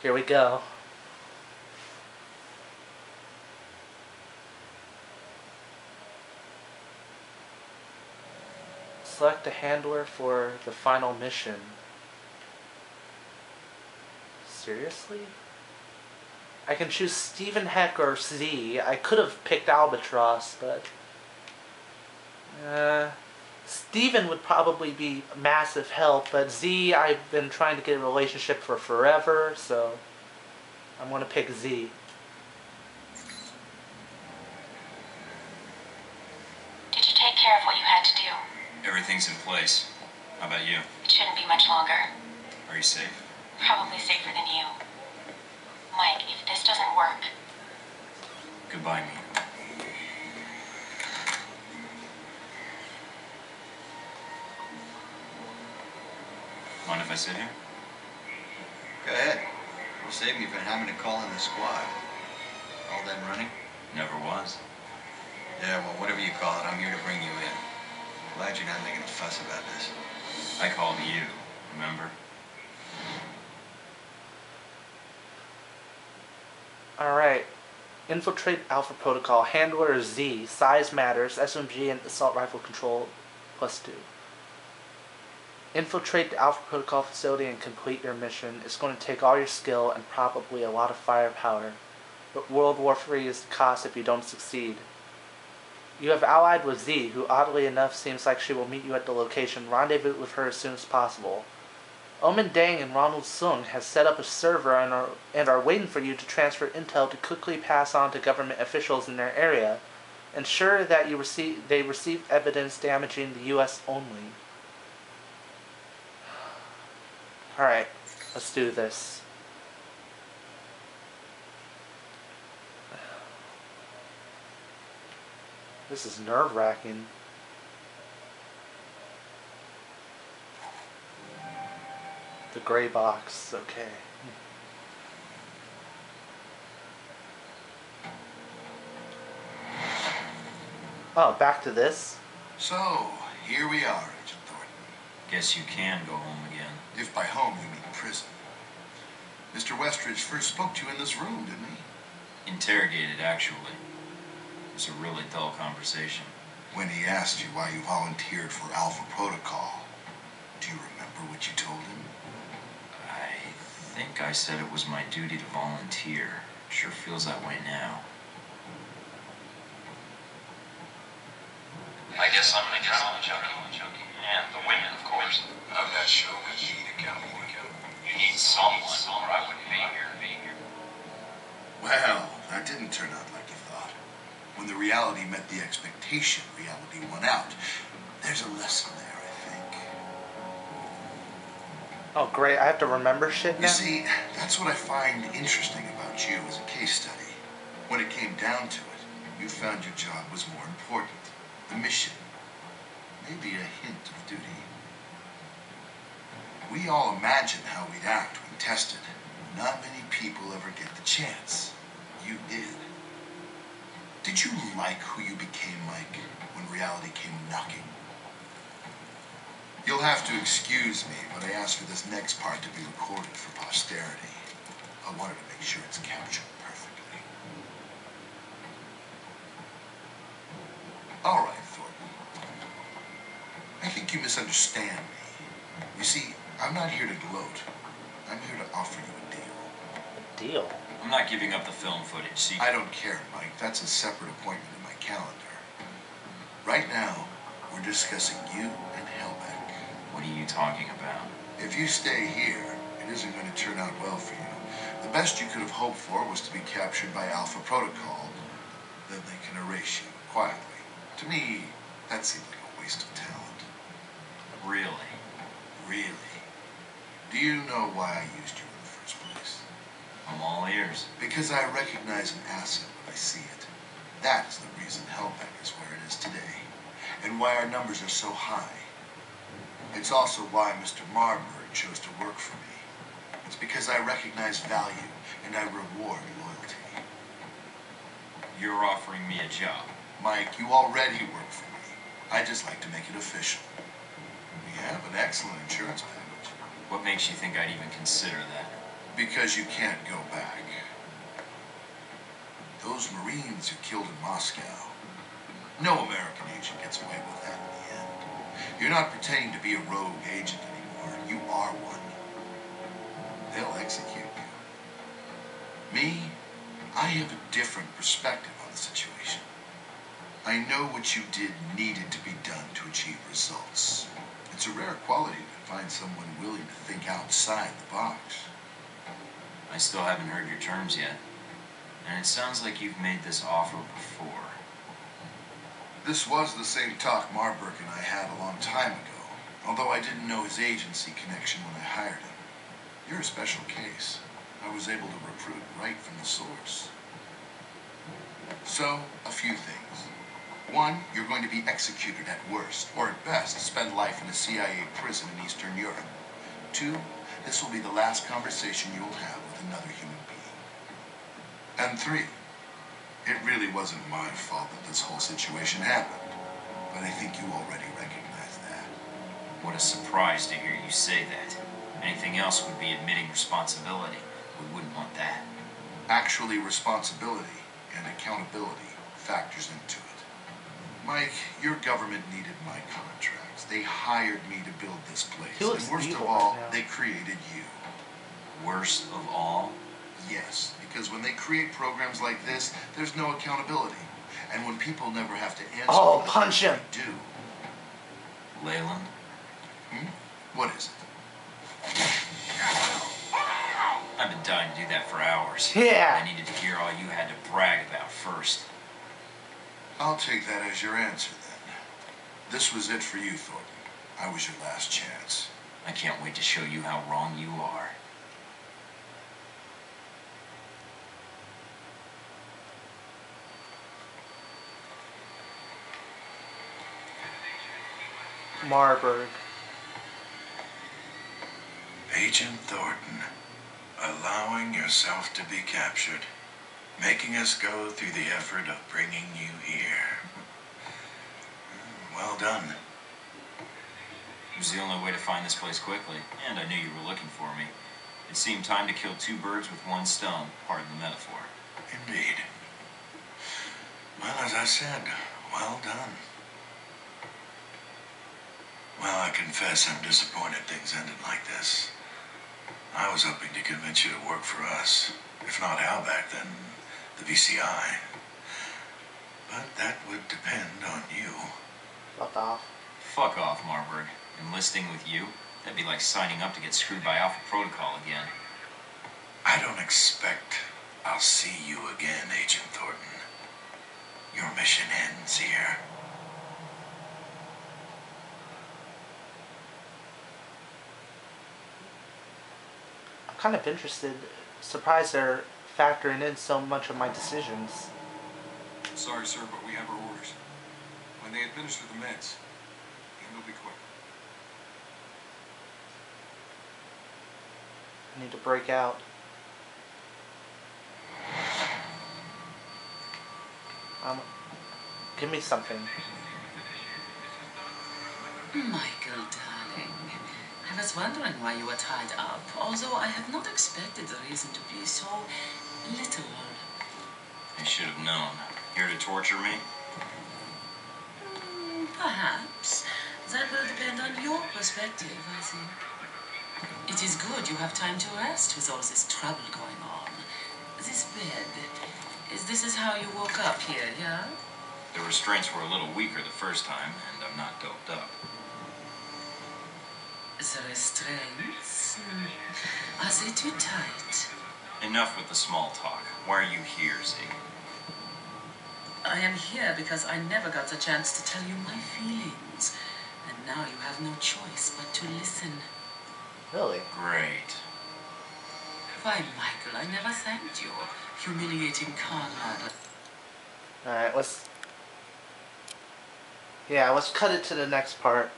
Here we go. Select a handler for the final mission. Seriously? I can choose Stephen Heck or Z. I could have picked Albatross, but... Steven would probably be a massive help, but Z, I've been trying to get a relationship for forever, so I'm going to pick Z. Did you take care of what you had to do? Everything's in place. How about you? It shouldn't be much longer. Are you safe? Probably safer than you. Mike, if this doesn't work... Goodbye, Mina. Mind if I sit here? Go ahead. It'll save me from having to call in the squad. All them running? Never was. Yeah, well, whatever you call it, I'm here to bring you in. Glad you're not making a fuss about this. I called you, remember? Alright. Infiltrate Alpha Protocol. Handler Z. Size matters. SMG and assault rifle control +2. Infiltrate the Alpha Protocol facility and complete your mission. It's going to take all your skill and probably a lot of firepower. But World War III is the cost if you don't succeed. You have allied with Z, who oddly enough seems like she will meet you at the location. Rendezvous with her as soon as possible. Omen Dang and Ronald Sung has set up a server and are waiting for you to transfer intel to quickly pass on to government officials in their area. Ensure that they receive evidence damaging the U.S. only. Alright, let's do this. This is nerve-wracking. The gray box, okay. Oh, back to this? So, here we are, Agent Thornton. Guess you can go home again. If by home you mean prison. Mr. Westridge first spoke to you in this room, didn't he? Interrogated, actually. It was a really dull conversation. When he asked you why you volunteered for Alpha Protocol, do you remember what you told him? I think I said it was my duty to volunteer. Sure feels that way now. I guess I'm an accountant junkie. And the women, of course. I'm not sure we need accounting. You need someone, or I wouldn't be here. Well, that didn't turn out like you thought. When the reality met the expectation, reality won out. There's a lesson there, I think. Oh great, I have to remember shit now? You see, that's what I find interesting about you as a case study. When it came down to it, you found your job was more important. The mission. Maybe a hint of duty. We all imagine how we'd act when tested. Not many people ever get the chance. You did. Did you like who you became, Mike, when reality came knocking? You'll have to excuse me, but I asked for this next part to be recorded for posterity. I wanted to make sure it's captured perfectly. All right, Thornton. I think you misunderstand me. You see, I'm not here to gloat. I'm here to offer you a deal. A deal? I'm not giving up the film footage, see? I don't care, Mike. That's a separate appointment in my calendar. Right now, we're discussing you and Hellbeck. What are you talking about? If you stay here, it isn't going to turn out well for you. The best you could have hoped for was to be captured by Alpha Protocol. Then they can erase you quietly. To me, that seems like a waste of talent. Really? Really? Do you know why I used you in the first place? I'm all ears. Because I recognize an asset when I see it. That is the reason Hellbeck is where it is today, and why our numbers are so high. It's also why Mr. Marburg chose to work for me. It's because I recognize value, and I reward loyalty. You're offering me a job. Mike, you already work for me. I just like to make it official. We have an excellent insurance package. What makes you think I'd even consider that? Because you can't go back. Those Marines you killed in Moscow, no American agent gets away with that in the end. You're not pretending to be a rogue agent anymore. You are one. They'll execute you. Me, I have a different perspective on the situation. I know what you did needed to be done to achieve results. It's a rare quality to find someone willing to think outside the box. I still haven't heard your terms yet. And it sounds like you've made this offer before. This was the same talk Marburg and I had a long time ago, although I didn't know his agency connection when I hired him. You're a special case. I was able to recruit right from the source. So, a few things. One, you're going to be executed at worst, or at best, spend life in a CIA prison in Eastern Europe. Two, this will be the last conversation you'll have with another human being. And three, it really wasn't my fault that this whole situation happened, but I think you already recognize that. What a surprise to hear you say that. Anything else would be admitting responsibility. We wouldn't want that. Actually, responsibility and accountability factors into it. Mike, your government needed my contracts. They hired me to build this place. He looks And worst of evil all, right now. they created you. Worst of all? Yes, because when they create programs like this, there's no accountability. And when people never have to answer Oh, for the punch things him. they do. Leyland? What is it? I've been dying to do that for hours. Yeah. I needed to hear all you had to brag about first. I'll take that as your answer, then. This was it for you, Thornton. I was your last chance. I can't wait to show you how wrong you are. Marburg. Agent Thornton, allowing yourself to be captured, making us go through the effort of bringing you here. Well done. It was the only way to find this place quickly, and I knew you were looking for me. It seemed time to kill two birds with one stone, pardon the metaphor. Indeed. Well, as I said, well done. Well, I confess I'm disappointed things ended like this. I was hoping to convince you to work for us. If not Halbeck, then the VCI. But that would depend on you. Fuck off. Fuck off, Marburg. Enlisting with you? That'd be like signing up to get screwed by Alpha Protocol again. I don't expect I'll see you again, Agent Thornton. Your mission ends here. I'm kind of interested. Surprised they're factoring in so much of my decisions. Sorry, sir, but we have our orders. When they administer the meds, and they'll be quick. I need to break out. Give me something. Michael, darling. I was wondering why you were tied up, although I had not expected the reason to be so little. I should have known. Here to torture me? Perhaps. That will depend on your perspective, I think. It is good you have time to rest with all this trouble going on. This bed, this is how you woke up here, yeah? The restraints were a little weaker the first time, and I'm not doped up. The restraints? Are they too tight? Enough with the small talk. Why are you here, Zeke? I am here because I never got the chance to tell you my feelings. And now you have no choice but to listen. Really? Great. Why, Michael, I never thanked you. Humiliating comrade. Alright, let's... Yeah, let's cut it to the next part.